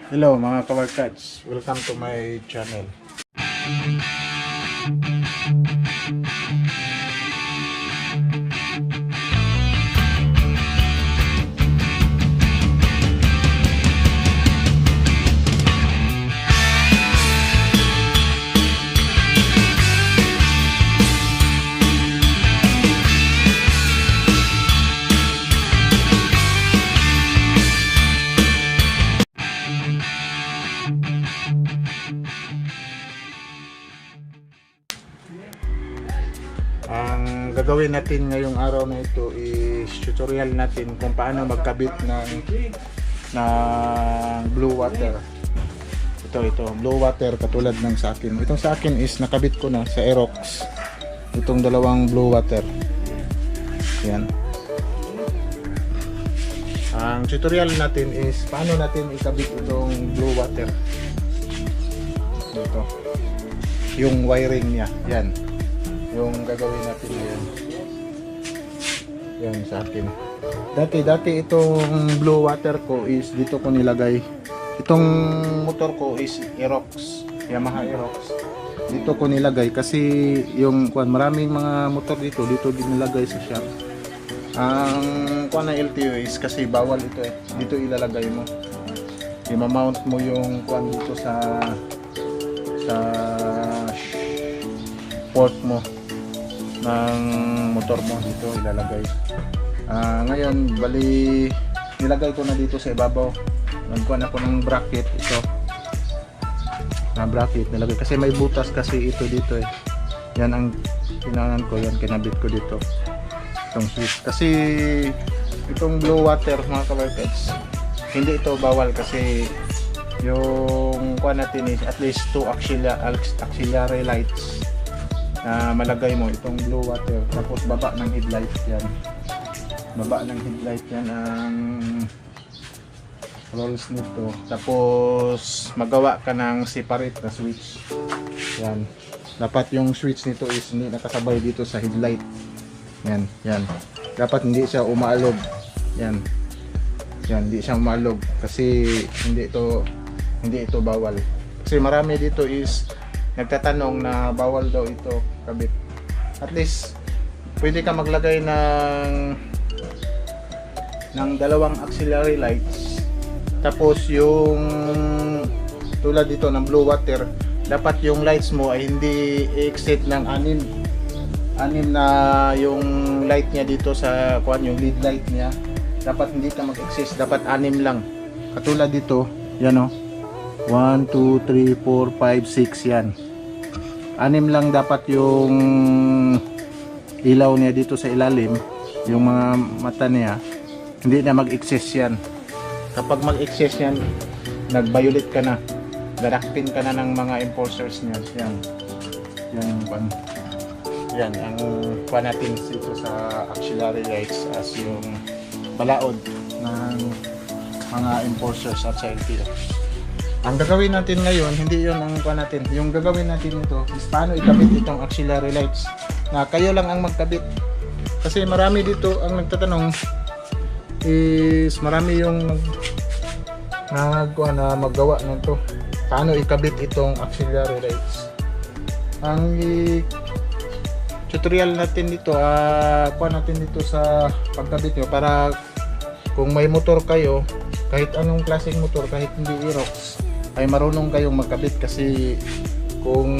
Hello mga kawarkats, welcome to my channel. Ang gagawin natin ngayong araw na ito is tutorial natin kung paano magkabit ng blue water. Ito blue water katulad ng sa akin. Itong sa akin is nakabit ko na sa Aerox. Itong dalawang blue water. Yan. Ang tutorial natin is paano natin ikabit itong blue water. Ito. Yung wiring niya. Yan. Yung gagawin natin ngayon. Yan sa akin. Dati itong blue water ko is dito ko nilagay. Itong motor ko is Aerox, Yamaha Aerox. Dito ko nilagay kasi yung maraming mga motor dito din nilagay sa shop. Ang kuan na LTO is kasi bawal ito eh. Dito ilalagay mo. I-mount mo yung kuan dito sa port mo ng motor mo, dito ilalagay. Ngayon bali nilagay ko na dito sa ibabaw. Nagkuhan ako ng bracket ito na bracket nilagay kasi may butas kasi ito dito eh. Yan ang kinanan ko, yan kinabit ko dito itong switch kasi itong blue water mga kabarkets hindi ito bawal kasi yung kuhan natin is at least 2 auxiliary lights na malagay mo itong blue water, tapos baba ng headlight yan, ang rolls nito, tapos magawa ka ng separate na switch. Yan, dapat yung switch nito is hindi nakasabay dito sa headlight. Yan, dapat hindi siya umaalog. Yan, hindi siya umaalog kasi hindi ito bawal. Kasi marami dito is nagtatanong na bawal daw ito kabit. At least pwede ka maglagay ng dalawang auxiliary lights, tapos yung tulad dito ng blue water, dapat yung lights mo ay hindi exceed ng 6 na yung light niya dito sa yung lead light niya, dapat hindi ka mag-excess, dapat 6 lang. Katulad dito, yan o, 1, 2, 3, 4, 5, 6 yan. 6 lang dapat yung ilaw niya dito sa ilalim, yung mga mata niya, hindi na mag-excess yan. Kapag mag-excess yan, nag-violate ka na, dadakpin ka na ng mga enforcers niya. Yan ang kuha natin dito sa auxiliary lights as yung balaod ng mga enforcers at sa LTO. Ang gagawin natin ngayon, hindi yun ang kuha natin. Yung gagawin natin ito is paano ikabit itong auxiliary lights na kayo lang ang magkabit. Kasi marami dito ang nagtatanong is marami yung maggawa nito. Paano ikabit itong auxiliary lights? Ang tutorial natin dito, kuha natin dito sa pagkabit nyo para kung may motor kayo, kahit anong klaseng motor, kahit hindi Aerox, ay marunong kayong magkabit. Kasi kung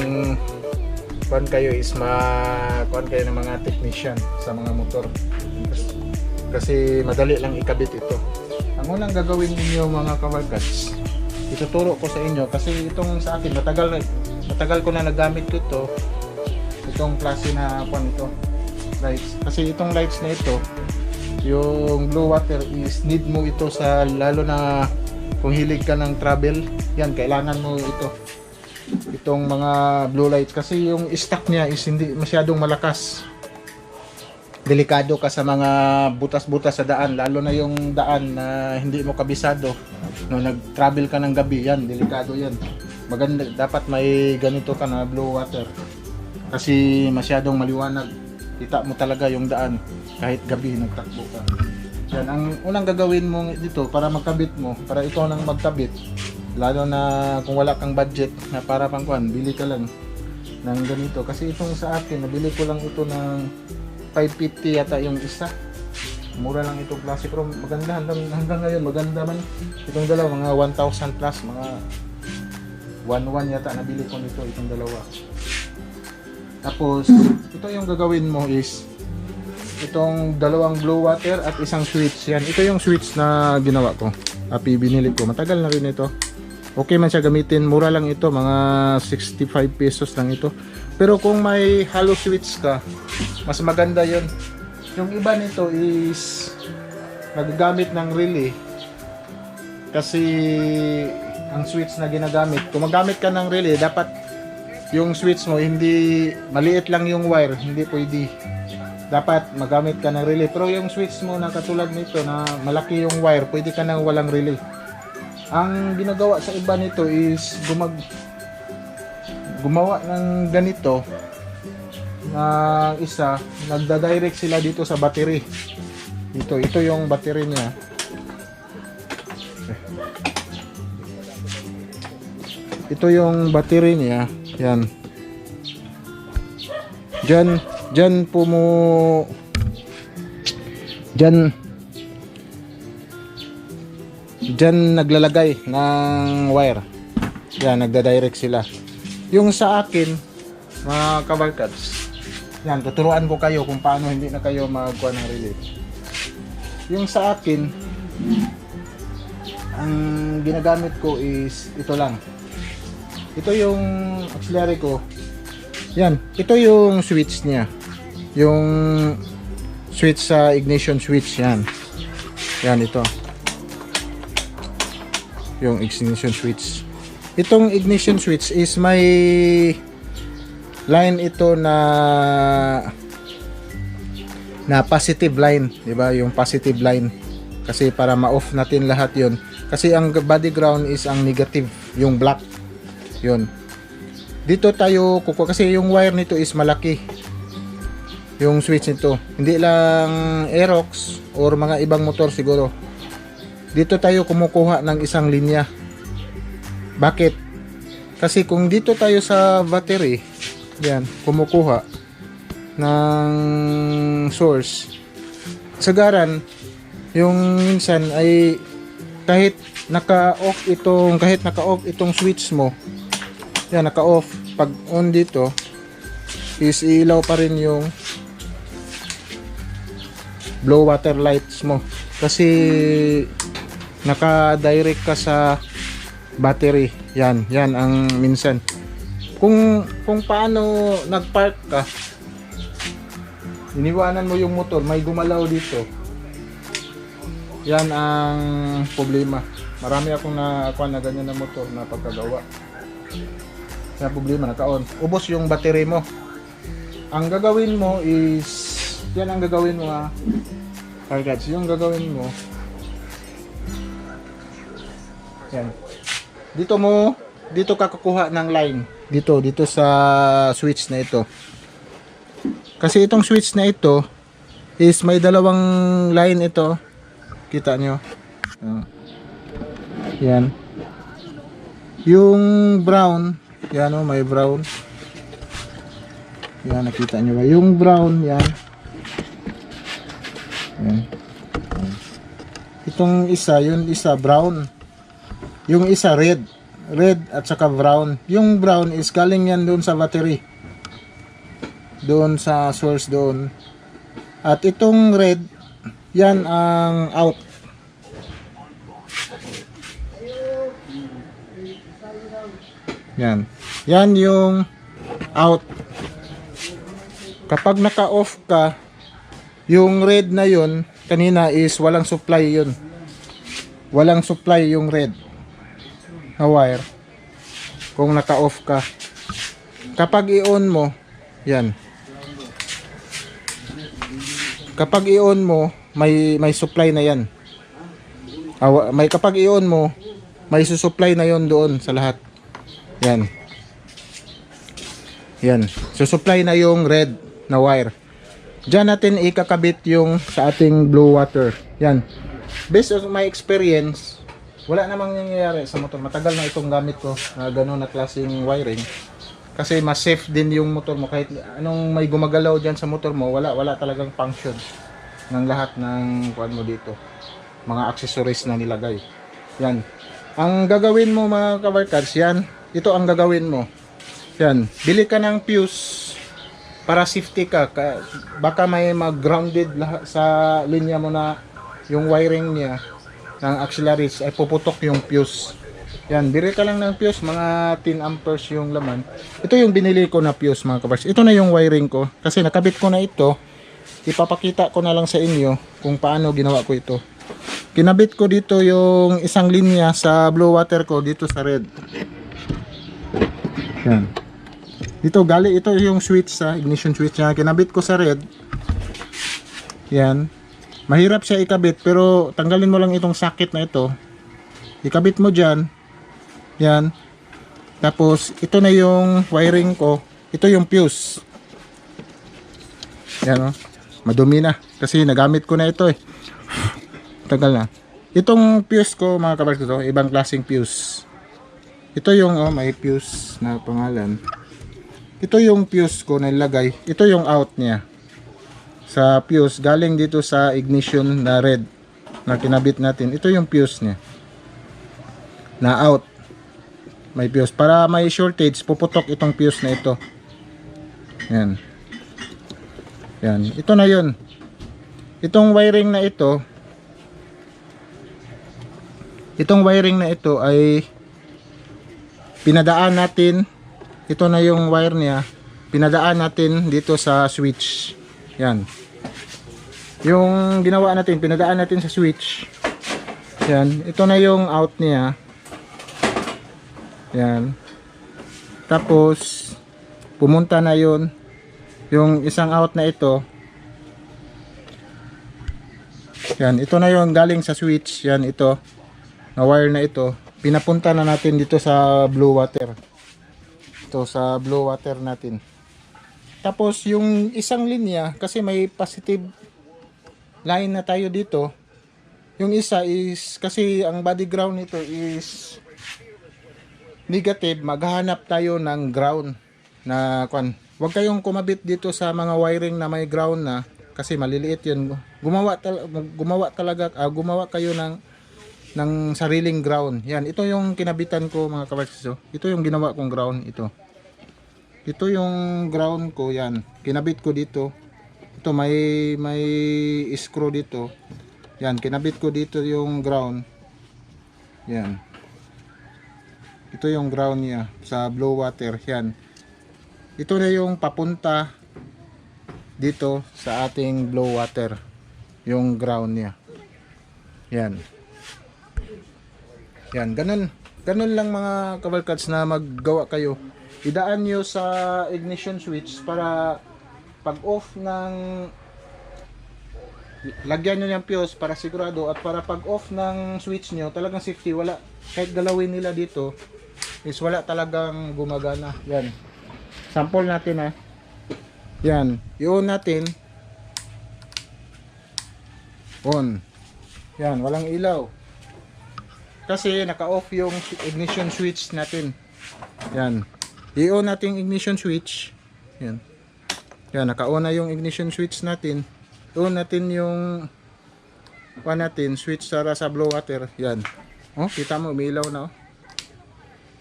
kuhan kayo is kuhan kayo ng mga technician sa mga motor, kasi madali lang ikabit ito. Ang unang gagawin niyo mga kawarkats, ituturo ko sa inyo kasi itong sa akin matagal ko na nagamit ito, itong klase na kuhan ito lights. Kasi itong lights na ito, yung blue water is need mo ito sa lalo na kung hilig ka ng travel, yan kailangan mo itong mga blue lights kasi yung stock niya is hindi masyadong malakas. Delikado ka sa mga butas-butas sa daan, lalo na yung daan na hindi mo kabisado no, nag-travel ka ng gabi, yan delikado yan. Maganda dapat may ganito ka na blue water kasi masyadong maliwanag, kita mo talaga yung daan kahit gabi nagtakbo ka. Yan, ang unang gagawin mo dito para magkabit mo, para ikaw nang magkabit, lalo na kung wala kang budget na para pang kuan, bili ka lang ng ganito. Kasi itong sa akin, nabili ko lang ito ng 550 yata yung isa. Mura lang itong klase, pero maganda hanggang ngayon, maganda man. Itong dalawa, mga 1,000 plus, mga 1,1 yata nabili ko nito, itong dalawa. Tapos, ito yung gagawin mo is itong dalawang blow water at isang switch. Yan, ito yung switch na ginawa ko. Binili ko. Matagal na rin ito. Okay man siya gamitin. Mura lang ito. Mga 65 pesos lang ito. Pero kung may hollow switch ka, mas maganda yon. Yung iba nito is nagagamit ng relay. Kasi ang switch na ginagamit, kung magamit ka ng relay, dapat yung switch mo hindi maliit lang yung wire, hindi pwede. Dapat magamit ka ng relay. Pero yung switch mo na katulad nito na malaki yung wire, pwede ka nang walang relay. Ang ginagawa sa iba nito is gumawa ng ganito na isa, nagda-direct sila dito sa battery. Ito yung battery niya. Ito yung battery niya. Yan. Diyan naglalagay ng wire. Yan, nagda-direct sila. Yung sa akin, mga kabarkads, yan, tuturuan ko kayo kung paano hindi na kayo magkuha ng relay. Yung sa akin, ang ginagamit ko is ito lang. Ito yung auxiliary ko. Yan, ito yung switch niya. Yung switch sa ignition switch, yan. Yan, ito. Yung ignition switch. Itong ignition switch is may line ito na positive line, 'di ba? Yung positive line. Kasi para ma-off natin lahat 'yon. Kasi ang body ground is ang negative, yung black. 'Yon. Dito tayo kukuha kasi yung wire nito is malaki. Yung switch nito, hindi lang Aerox or mga ibang motor siguro. Dito tayo kumukuha ng isang linya. Bakit? Kasi kung dito tayo sa battery, yan, kumukuha ng source, sagaran, yung minsan ay kahit naka-off itong switch mo, yan, naka-off, pag on dito is ilaw pa rin yung blow water lights mo kasi naka-direct ka sa battery. Yan ang minsan. Kung paano nag-park ka, iniwanan mo yung motor, may gumalaw dito. Yan ang problema. Marami akong nakuha na ganyan na motor na pagkagawa. Yan problema, naka-on. Ubos yung battery mo. Ang gagawin mo is, yan ang gagawin mo ha. Guys, yung gagawin mo, yan. Dito ka kukuha ng line. Dito sa switch na ito. Kasi itong switch na ito is may dalawang line ito. Kita nyo? Yan. Yung brown, yan o, may brown. Yan, nakita nyo ba? Yung brown, yan. Yan. Itong isa, yun isa brown. Yung isa red at saka brown. Yung brown is galing yan doon sa battery, doon sa source doon. At itong red, yan ang out. Yan yung out. Kapag naka-off ka, yung red na yun kanina is walang supply yun. Walang supply yung red na wire kung naka-off ka. Kapag i-on mo, yan. Kapag i-on mo, may supply na yan. Kapag i-on mo, may susupply na yon doon sa lahat. Yan. Yan. Susupply na yung red na wire. Diyan natin ikakabit yung sa ating blue water. Yan. Based on my experience, wala namang nangyayari sa motor. Matagal na itong gamit ko na gano'n na klaseng wiring. Kasi mas safe din yung motor mo. Kahit anong may gumagalaw dyan sa motor mo, wala talagang function ng lahat ng kuan mo dito. Mga accessories na nilagay. Yan. Ang gagawin mo mga kabarkads, yan. Ito ang gagawin mo. Yan. Bili ka ng fuse para safety ka. Baka may mag-grounded sa linya mo na yung wiring niya ng auxiliaries ay puputok yung fuse. Yan. Bili ka lang ng fuse. Mga 10 amperes yung laman. Ito yung binili ko na fuse mga kabarkads. Ito na yung wiring ko. Kasi nakabit ko na ito. Ipapakita ko na lang sa inyo kung paano ginawa ko ito. Kinabit ko dito yung isang linya sa blue water ko dito sa red. Yan. Dito ito yung switch sa ignition switch niya. Kinabit ko sa red. Yan. Mahirap siya ikabit pero tanggalin mo lang itong socket na ito. Ikabit mo diyan. Yan. Tapos ito na yung wiring ko. Ito yung fuse. Yan, oh. Madumi na kasi nagamit ko na ito eh. Tagal na. Itong fuse ko mga kabarkads, ito, ibang klaseng fuse. Ito yung may fuse na pangalan. Ito yung fuse ko na nilagay. Ito yung out niya. Sa fuse galing dito sa ignition na red na kinabit natin. Ito yung fuse niya. Na out. May fuse. Para may shortage, puputok itong fuse na ito. Yan. Yan. Ito na yun. Itong wiring na ito, ay pinadaan natin. Ito na yung wire niya. Pinadaan natin dito sa switch. Yan. Yung ginawa natin, pinadaan natin sa switch. Yan. Ito na yung out niya. Yan. Tapos, pumunta na yun. Yung isang out na ito. Yan. Ito na yung galing sa switch. Yan. Ito. Na wire na ito, pinapunta na natin dito sa blue water. Ito sa blue water natin. Tapos yung isang linya, kasi may positive line na tayo dito. Yung isa is, kasi ang body ground nito is negative, maghahanap tayo ng ground na kwan. Huwag kayong kumabit dito sa mga wiring na may ground na, kasi maliliit yun. Gumawa kayo ng sariling ground. Yan, ito yung kinabitan ko mga kabarkads. Ito yung ginawa kong ground ito. Ito yung ground ko, yan. Kinabit ko dito. Ito may screw dito. Yan, kinabit ko dito yung ground. Yan. Ito yung ground niya sa blue water. Yan. Ito na yung papunta dito sa ating blue water. Yung ground niya. Yan. Yan, ganun lang mga kabarkads na maggawa kayo. Idaan nyo sa ignition switch para pag off ng lagyan nyo yung fuse para sigurado, at para pag off ng switch nyo talagang safety, wala kahit galawin nila dito is wala talagang gumagana. Yan, sample natin ha. Yan, i-on natin. On. Yan, walang ilaw kasi naka-off yung ignition switch natin. Yan. I-on natin ignition switch. Yan. Yan, naka-on na yung ignition switch natin. I-on natin yung switch sa blue water. Yan. Oh, kita mo umiilaw na oh.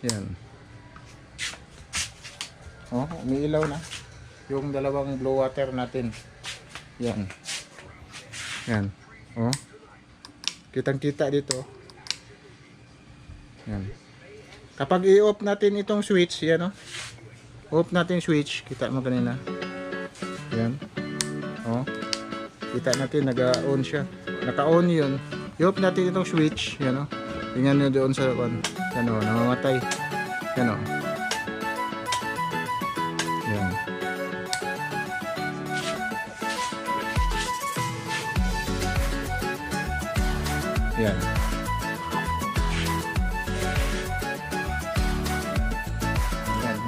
Yan. Oh, umiilaw na yung dalawang blue water natin. Yan. Yan. Oh. Kitang-kita dito. Yan. Kapag i-off natin itong switch, yan o. Off natin switch, kita mo kanina. Yan. Oh. Kita natin nag-on siya. Naka-on 'yun. I-off natin itong switch, yan o. Tingnan niyo doon sa one. Yan o, namamatay. Yan o. Yan. Yan.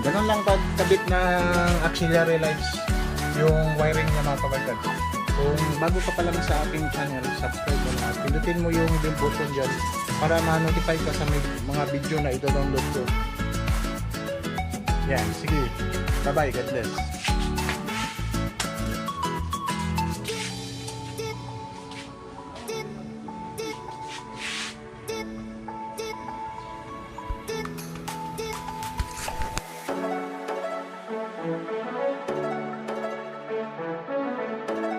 Ganun lang pagkabit ng auxiliary lights. yung wiring niya mga kabagdag. Kung bago ka pa lang sa aking channel, subscribe mo na. Pindutin mo yung bell button dyan para ma-notify ka sa mga video na ito download ko. Yan, sige. Bye-bye. God bless.